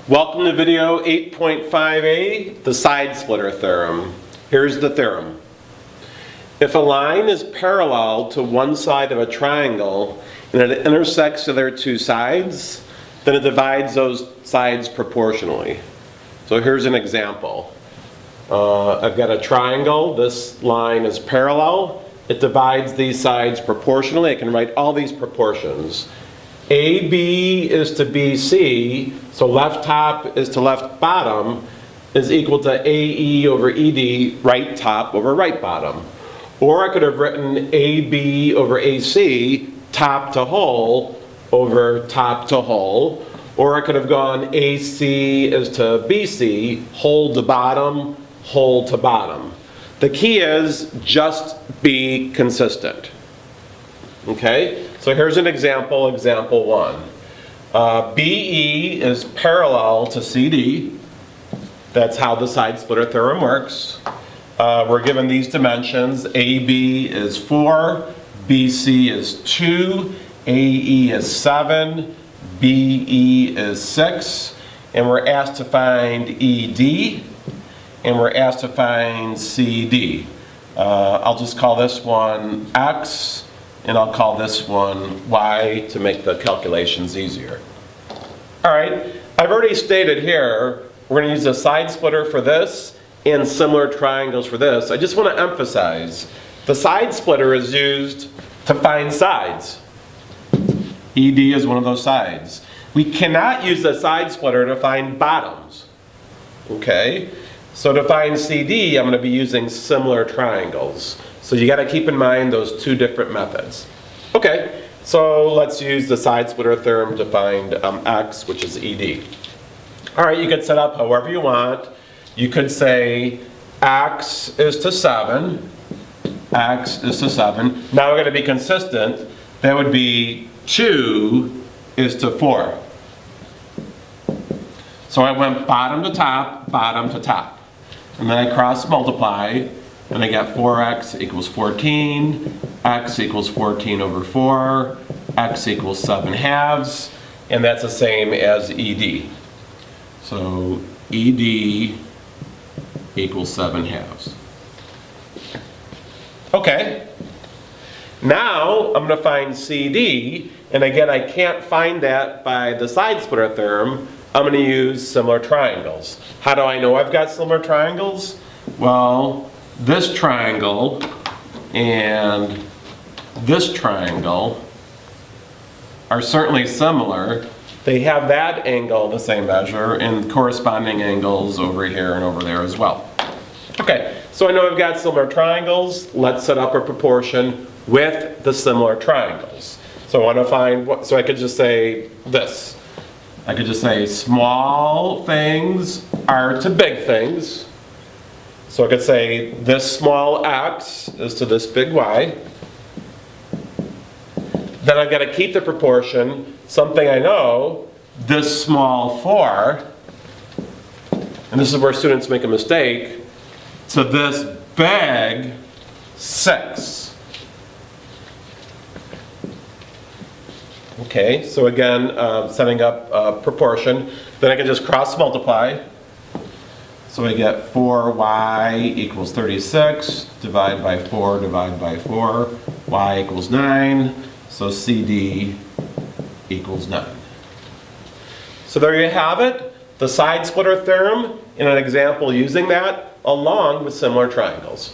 Welcome to video 8.5a, the side splitter theorem. Here's the theorem. If a line is parallel to one side of a triangle and it intersects to their two sides, then it divides those sides proportionally. So here's an example. I've got a triangle. This line is parallel. It divides these sides proportionally. I can write all these proportions. AB is to BC, so left top is to left bottom, is equal to AE over ED, right top over right bottom. Or I could have written AB over AC, top to hole, over top to hole. Or I could have gone AC is to BC, hole to bottom, hole to bottom. The key is just be consistent. Okay? So here's an example, example 1. BE is parallel to CD. That's how the side splitter theorem works. We're given these dimensions. AB is 4, BC is 2, AE is 7, BE is 6, and we're asked to find ED, and we're asked to find CD. I'll just call this one X, and I'll call this one Y to make the calculations easier. All right, I've already stated here, we're going to use a side splitter for this and similar triangles for this. I just want to emphasize, the side splitter is used to find sides. ED is one of those sides. We cannot use the side splitter to find bottoms. Okay, so to find CD, I'm going to be using similar triangles. So you got to keep in mind those two different methods. Okay, so let's use the side splitter theorem to find X, which is ED. All right, you could set up however you want. You could say X is to 7, X is to 7. Now we're going to be consistent. That would be 2 is to 4. So I went bottom to top, and then I cross multiply. And I got 4x equals 14, x equals 14 over 4, x equals 7 halves, and that's the same as ED. So ED equals 7 halves. Okay, now I'm going to find CD, and again I can't find that by the side splitter theorem. I'm going to use similar triangles. How do I know I've got similar triangles? Well, this triangle and this triangle are certainly similar. They have that angle the same measure and corresponding angles over here and over there as well. Okay, so I know I've got similar triangles. Let's set up a proportion with the similar triangles. So I want to find what, so I could just say this. I could just say small things are to big things. So I could say this small x is to this big y. Then I've got to keep the proportion, something I know, this small 4, and this is where students make a mistake, to this big 6. Okay, so again, setting up proportion. Then I can just cross multiply. So we get 4y equals 36, divide by 4, divide by 4, y equals 9, so CD equals 9. So there you have it, the side splitter theorem in an example using that, along with similar triangles.